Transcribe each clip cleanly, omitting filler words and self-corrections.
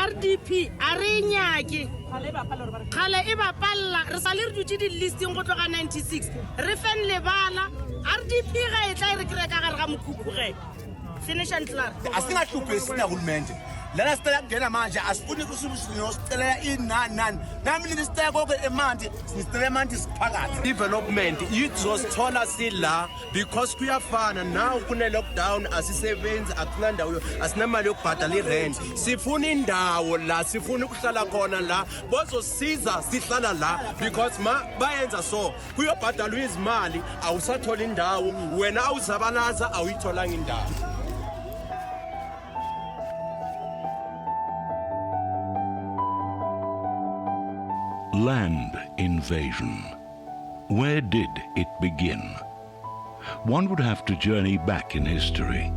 RDP a re nyake kgale e bapalla re sa le re dutse di-listing go tloga 96 re fen lebala RDP ga e tla e re kry ka gare ga mokhukhu finish and clear asingahluphe sinahulumende lana sicela kungena manje asifuni sicela inani nami nisicela konke emanti sinicela emanti siphakathi development izosithola sila because kuyafana now kune lockdown asisebenzi akuna ndawo asinamali yokubhadala irent sifuna indawo la sifuna ukuhlala khona la bozosiza sihlala la because bayenza so kuyobhadalwa izimali awusathola indawo wena awuzabalaza awuyitholanga indawo. Land invasion. Where did it begin? One would have to journey back in history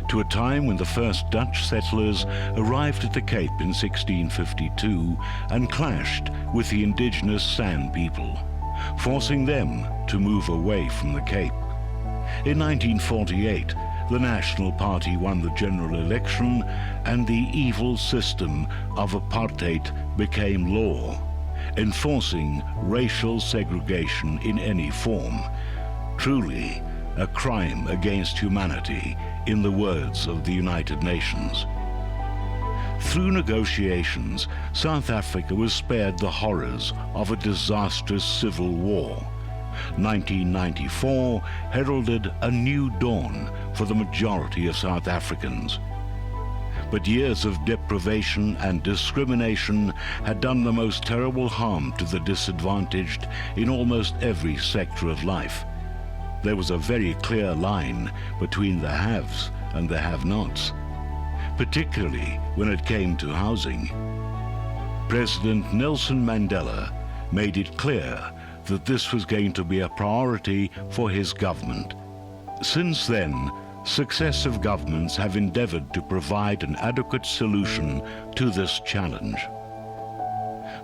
to a time when the first Dutch settlers arrived at the Cape in 1652 and clashed with the indigenous San people, forcing them to move away from the Cape. In 1948, the National Party won the general election and the evil system of apartheid became law, enforcing racial segregation in any form, truly a crime against humanity, in the words of the United Nations. Through negotiations, South Africa was spared the horrors of a disastrous civil war. 1994 heralded a new dawn for the majority of South Africans. But years of deprivation and discrimination had done the most terrible harm to the disadvantaged in almost every sector of life. There was a very clear line between the haves and the have-nots, particularly when it came to housing. President Nelson Mandela made it clear that this was going to be a priority for his government. Since then, successive governments have endeavored to provide an adequate solution to this challenge.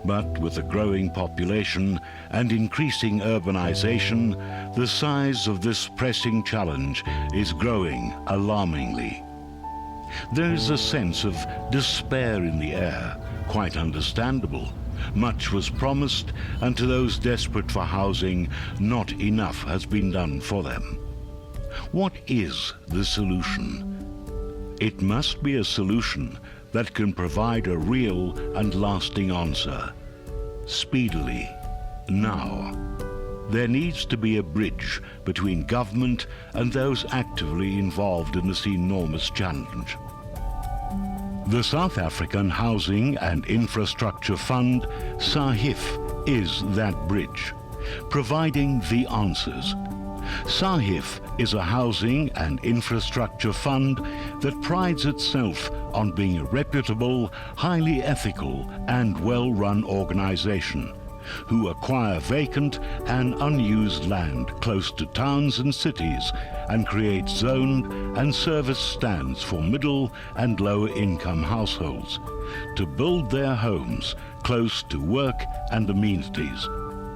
But with a growing population and increasing urbanization, the size of this pressing challenge is growing alarmingly. There is a sense of despair in the air, quite understandable. Much was promised, and to those desperate for housing, not enough has been done for them. What is the solution? It must be a solution that can provide a real and lasting answer. Speedily, now. There needs to be a bridge between government and those actively involved in this enormous challenge. The South African Housing and Infrastructure Fund, SAHIF, is that bridge, providing the answers. SAHIF is a housing and infrastructure fund that prides itself on being a reputable, highly ethical and well-run organization who acquire vacant and unused land close to towns and cities and create zoned and service stands for middle and lower income households to build their homes close to work and amenities,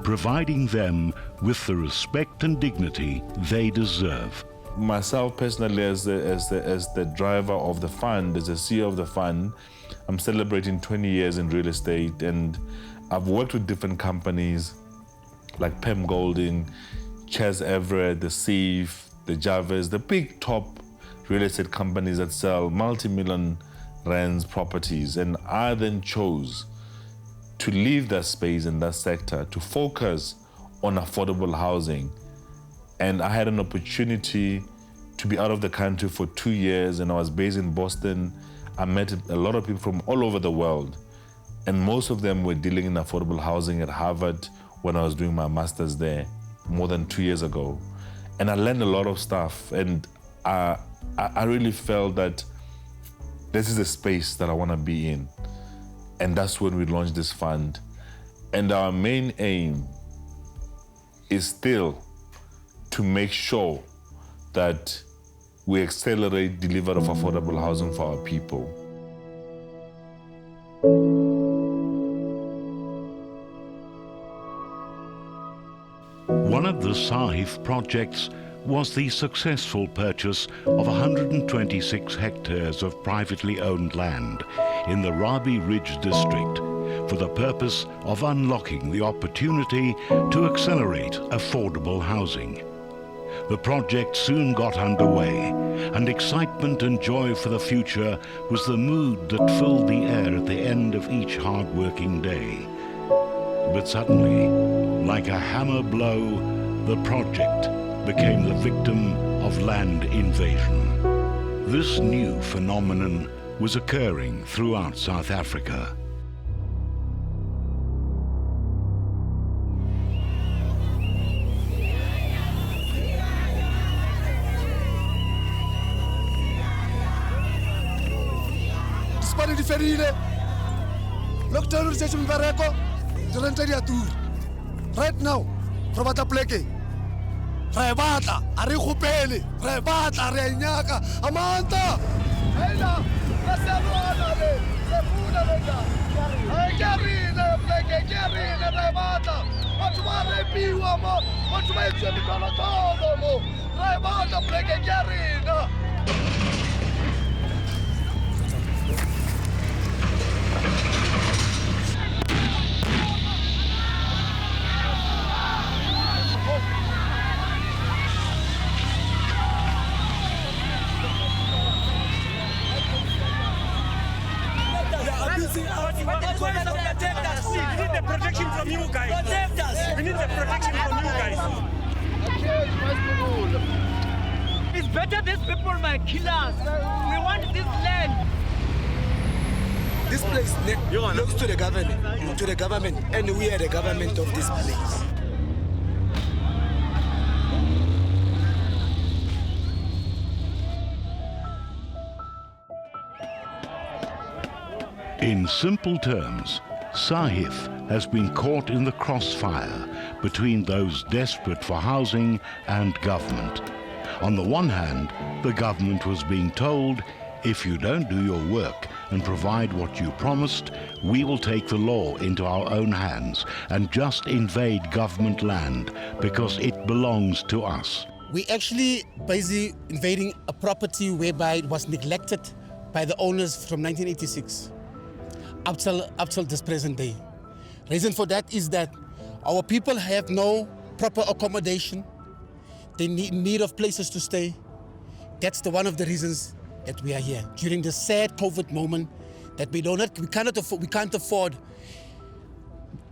providing them with the respect and dignity they deserve. Myself personally, as the driver of the fund, as the CEO of the fund, I'm celebrating 20 years in real estate, and I've worked with different companies like Pem Golding, Ches Everett, the Seif, the Jarvis, the big top real estate companies that sell multi-million rands properties. And I then chose to leave that space in that sector to focus on affordable housing. And I had an opportunity to be out of the country for 2 years, and I was based in Boston. I met a lot of people from all over the world, and most of them were dealing in affordable housing at Harvard when I was doing my master's there more than 2 years ago. And I learned a lot of stuff, and I really felt that this is a space that I want to be in. And that's when we launched this fund. And our main aim is still to make sure that we accelerate delivery of affordable housing for our people. One of the SAHIF projects was the successful purchase of 126 hectares of privately owned land in the Rabie Ridge district for the purpose of unlocking the opportunity to accelerate affordable housing. The project soon got underway, and excitement and joy for the future was the mood that filled the air at the end of each hard-working day. But suddenly, like a hammer blow, the project became the victim of land invasion. This new phenomenon was occurring throughout South Africa. Spani di ferile. Lockdown di session bareko. Durante dia tour. Right now, robata pleke. Re batla, ari khupele. Re batla, re nyaka. Amanta. Hela, la sabuana le. Sefuna lenda. Ai carina pleke, carina re batla. Watu ba re piwa mo. Watu ba itse mitala todo mo. Re batla pleke carina. We need the protection from you guys. Protect us. We need the protection from you guys. It's better these people might kill us. We want this land. This place belongs to the government, and we are the government of this place. In simple terms, Sahif has been caught in the crossfire between those desperate for housing and government. On the one hand, the government was being told, if you don't do your work and provide what you promised, we will take the law into our own hands and just invade government land because it belongs to us. We actually busy invading a property whereby it was neglected by the owners from 1986 up till this present day. Reason for that is that our people have no proper accommodation. They need of places to stay. That's one of the reasons that we are here during the sad COVID moment that we can't afford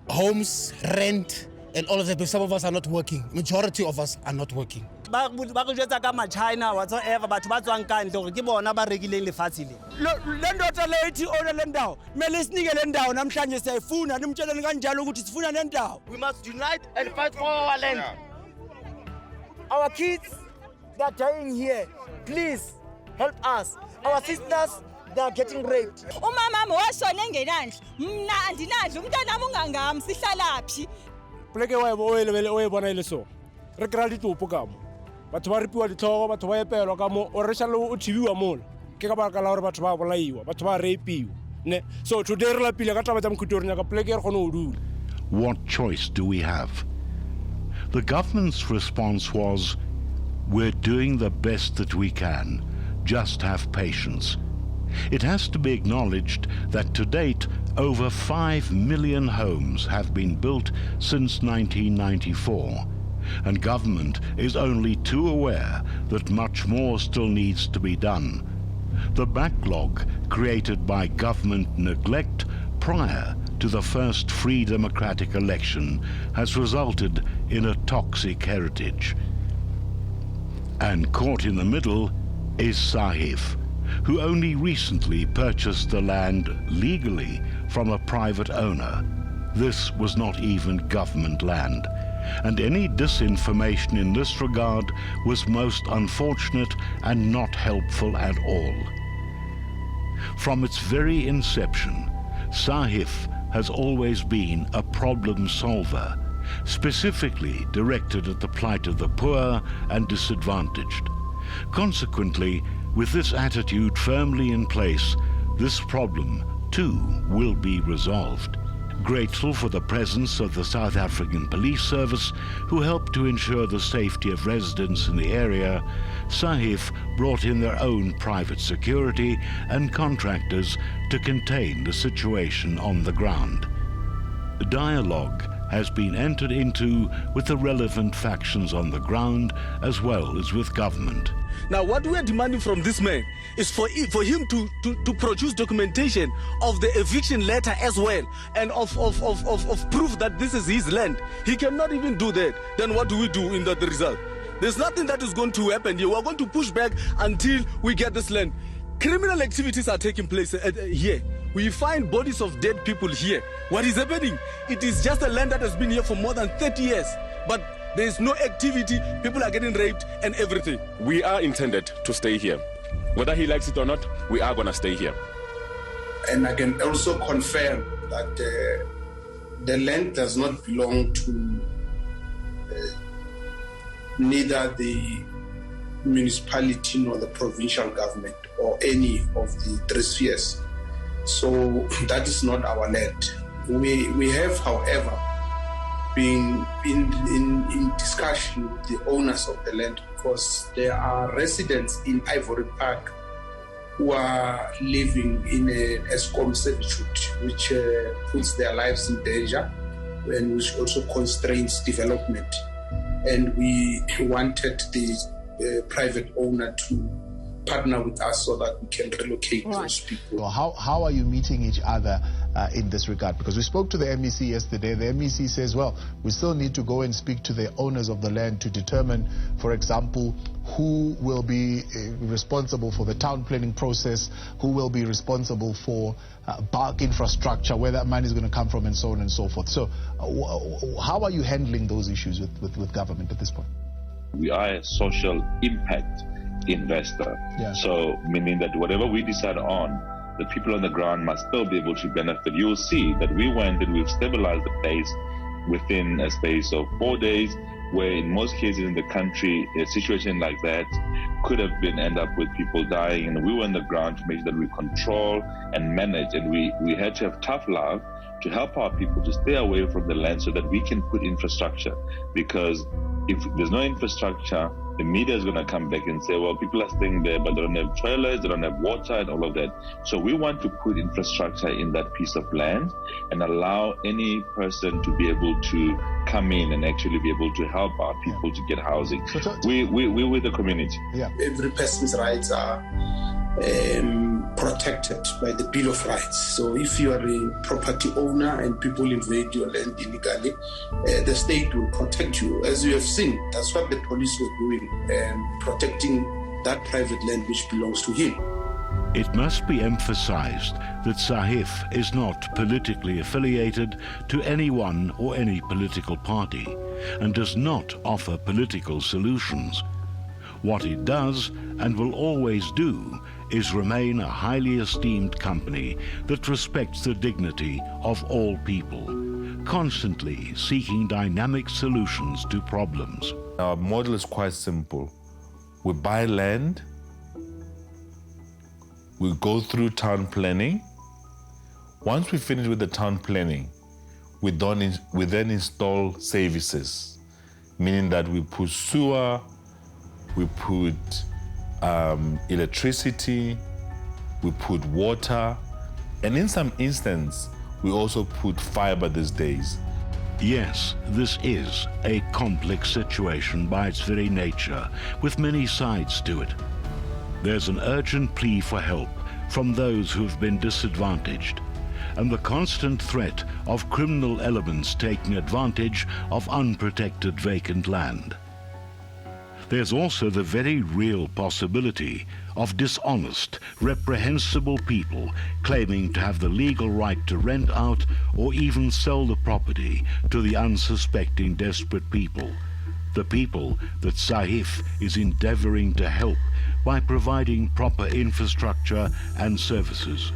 homes, rent, and all of that. But some of us are not working. Majority of us are not working. Ba go jetsa ka China whatsoever batho ba tswang ka ntle gore ke bona ba rekileng lefatshe le ndoda late ona le ndawo mele sinike le ndawo namhlanje siyayifuna nimtsheleni kanjalo ukuthi sifuna le ndawo. We must unite and fight for our land. Our kids, they are dying here. Please help us. Our sisters, they are getting raped. Umama washona engenandla mina andinandla umntana ungangami sihlalaphi. Pleke oyibona ile so re kra ditopo ka mo batho ba ripiwa ditlhogo batho ba epelwa ka mo o re shalo o thibiwa mola ke ka baka la gore batho ba bolaiwa batho ba rapiwa ne so today re la pile ka taba tsa mokhuto re nya ka pleke re gone o dula. What choice do we have? The government's response was, we're doing the best that we can, just have patience. It has to be acknowledged that to date, over 5 million homes have been built since 1994, and government is only too aware that much more still needs to be done. The backlog created by government neglect prior to the first free democratic election has resulted in a toxic heritage. And caught in the middle is Sahif, who only recently purchased the land legally from a private owner. This was not even government land, and any disinformation in this regard was most unfortunate and not helpful at all. From its very inception, Sahif has always been a problem solver, specifically directed at the plight of the poor and disadvantaged. Consequently, with this attitude firmly in place, this problem too will be resolved. Grateful for the presence of the South African Police Service, who helped to ensure the safety of residents in the area, SAHIF brought in their own private security and contractors to contain the situation on the ground. Dialogue has been entered into with the relevant factions on the ground as well as with government. Now, what we are demanding from this man is for him to produce documentation of the eviction letter as well, and of proof that this is his land. He cannot even do that. Then what do we do in that result? There's nothing that is going to happen here. We're going to push back until we get this land. Criminal activities are taking place here. We find bodies of dead people here. What is happening? It is just a land that has been here for more than 30 years. But there is no activity. People are getting raped and everything. We are intended to stay here. Whether he likes it or not, we are going to stay here. And I can also confirm that the land does not belong to neither the municipality nor the provincial government or any of the three spheres. So that is not our land. We have, however, been in discussion with the owners of the land, because there are residents in Ivory Park who are living in an ESCOM servitude, which puts their lives in danger and which also constrains development. And we wanted the private owner to partner with us so that we can relocate those people. Well, how are you meeting each other in this regard? Because we spoke to the MEC yesterday. The MEC says, well, we still need to go and speak to the owners of the land to determine, for example, who will be responsible for the town planning process, who will be responsible for bulk infrastructure, where that money is going to come from, and so on and so forth. So how are you handling those issues with government at this point? We are a social impact investor. So meaning that whatever we decide on, the people on the ground must still be able to benefit. You'll see that we went and we've stabilized the place within a space of 4 days, where in most cases in the country, a situation like that could have end up with people dying. And we were on the ground to make sure that we control and manage. And we had to have tough love to help our people to stay away from the land so that we can put infrastructure. Because if there's no infrastructure, the media is going to come back and say, well, people are staying there, but they don't have toilets, they don't have water and all of that. So we want to put infrastructure in that piece of land and allow any person to be able to come in and actually be able to help our people to get housing. We're with the community. Every person's rights are protected by the Bill of Rights. So if you are a property owner and people invade your land illegally, the state will protect you. As you have seen, that's what the police were doing, protecting that private land which belongs to him. It must be emphasized that SAHIF is not politically affiliated to anyone or any political party and does not offer political solutions. What it does, and will always do, is remain a highly esteemed company that respects the dignity of all people, constantly seeking dynamic solutions to problems. Our model is quite simple. We buy land, we go through town planning. Once we finish with the town planning, we then install services, meaning that we put sewer, we put electricity, we put water, and in some instances, we also put fiber these days. Yes, this is a complex situation by its very nature, with many sides to it. There's an urgent plea for help from those who've been disadvantaged, and the constant threat of criminal elements taking advantage of unprotected vacant land. There's also the very real possibility of dishonest, reprehensible people claiming to have the legal right to rent out or even sell the property to the unsuspecting desperate people, the people that SAHIF is endeavoring to help by providing proper infrastructure and services.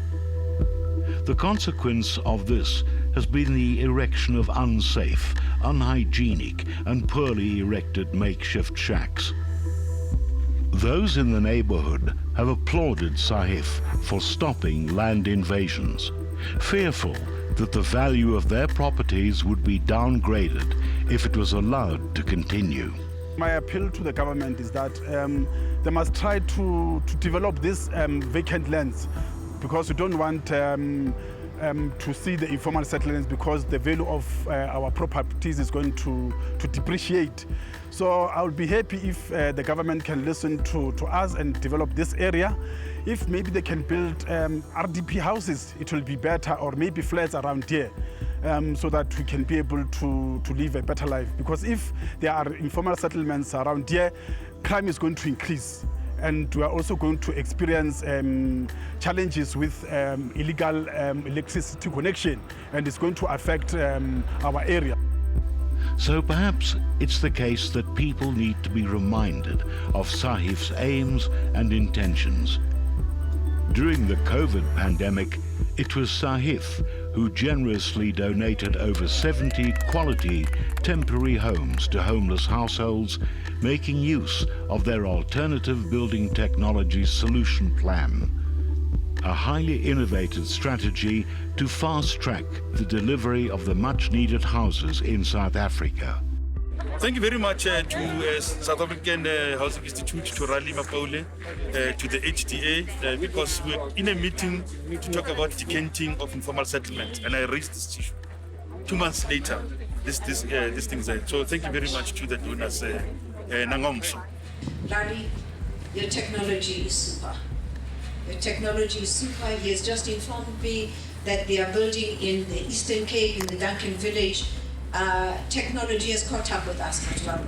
The consequence of this has been the erection of unsafe, unhygienic, and poorly erected makeshift shacks. Those in the neighborhood have applauded SAHIF for stopping land invasions, fearful that the value of their properties would be downgraded if it was allowed to continue. My appeal to the government is that they must try to develop these vacant lands, because we don't want to see the informal settlements, because the value of our properties is going to depreciate. So I would be happy if the government can listen to us and develop this area. If maybe they can build RDP houses, it will be better, or maybe flats around here, so that we can be able to live a better life. Because if there are informal settlements around here, crime is going to increase. And we are also going to experience challenges with illegal electricity connection, and it's going to affect our area. So perhaps it's the case that people need to be reminded of SAHIF's aims and intentions. During the COVID pandemic, it was SAHIF who generously donated over 70 quality temporary homes to homeless households, making use of their alternative building technology solution plan, a highly innovative strategy to fast-track the delivery of the much-needed houses in South Africa. Thank you very much to South African Housing Institute, to Rabie, to the HTA, because we're in a meeting to talk about decanting of informal settlements, and I raised this issue. 2 months later, this thing's there. So thank you very much to the donors, Nangomso. Rabie, your technology is super. Your technology is super. He has just informed me that they are building in the Eastern Cape, in the Duncan village. Technology has caught up with us, but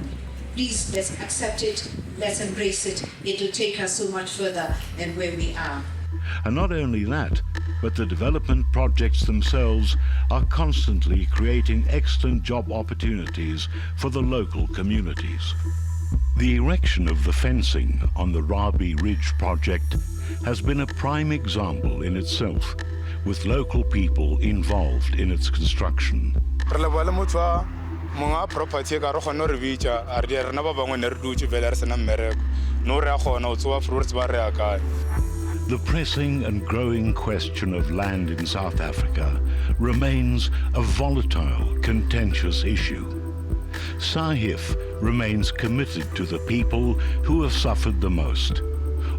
please, let's accept it, let's embrace it. It will take us so much further than where we are. And not only that, but the development projects themselves are constantly creating excellent job opportunities for the local communities. The erection of the fencing on the Rabie Ridge project has been a prime example in itself, with local people involved in its construction. The pressing and growing question of land in South Africa remains a volatile, contentious issue. SAHIF remains committed to the people who have suffered the most,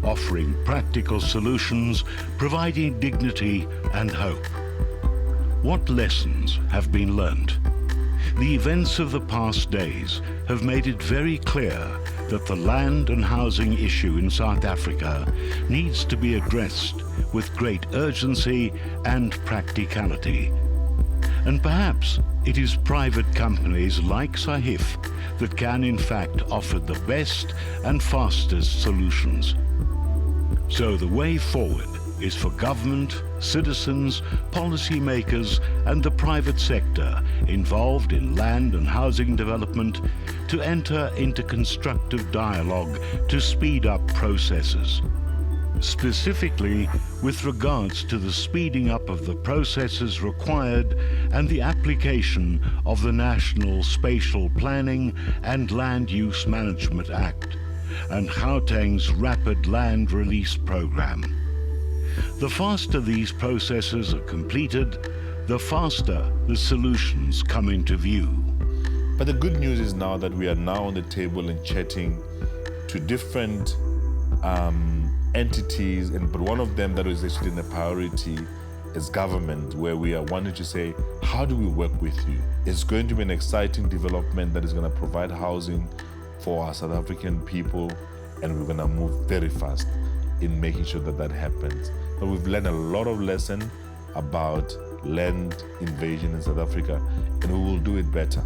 offering practical solutions, providing dignity and hope. What lessons have been learned? The events of the past days have made it very clear that the land and housing issue in South Africa needs to be addressed with great urgency and practicality. And perhaps it is private companies like SAHIF that can in fact offer the best and fastest solutions. So the way forward is for government, citizens, policymakers and the private sector involved in land and housing development to enter into constructive dialogue to speed up processes. Specifically with regards to the speeding up of the processes required and the application of the National Spatial Planning and Land Use Management Act and Gauteng's Rapid Land Release Program. The faster these processes are completed, the faster the solutions come into view. But the good news is now that we are now on the table and chatting to different entities, but one of them that is actually in the priority is government, where we are wanting to say, how do we work with you? It's going to be an exciting development that is going to provide housing for our South African people, and we're going to move very fast in making sure that that happens. But we've learned a lot of lessons about land invasion in South Africa, and we will do it better.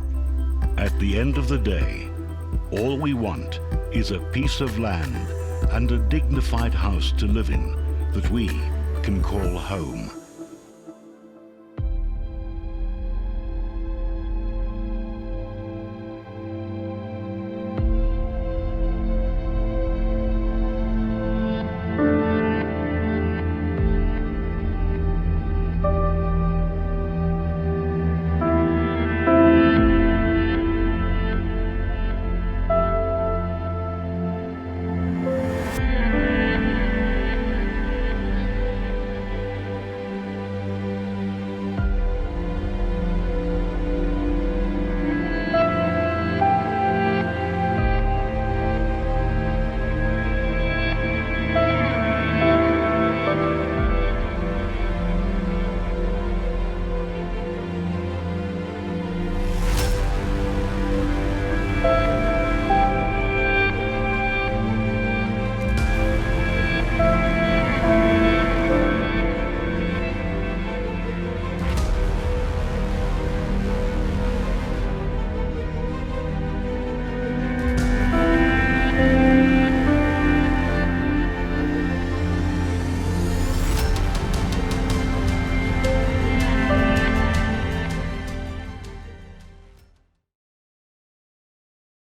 At the end of the day, all we want is a piece of land and a dignified house to live in that we can call home.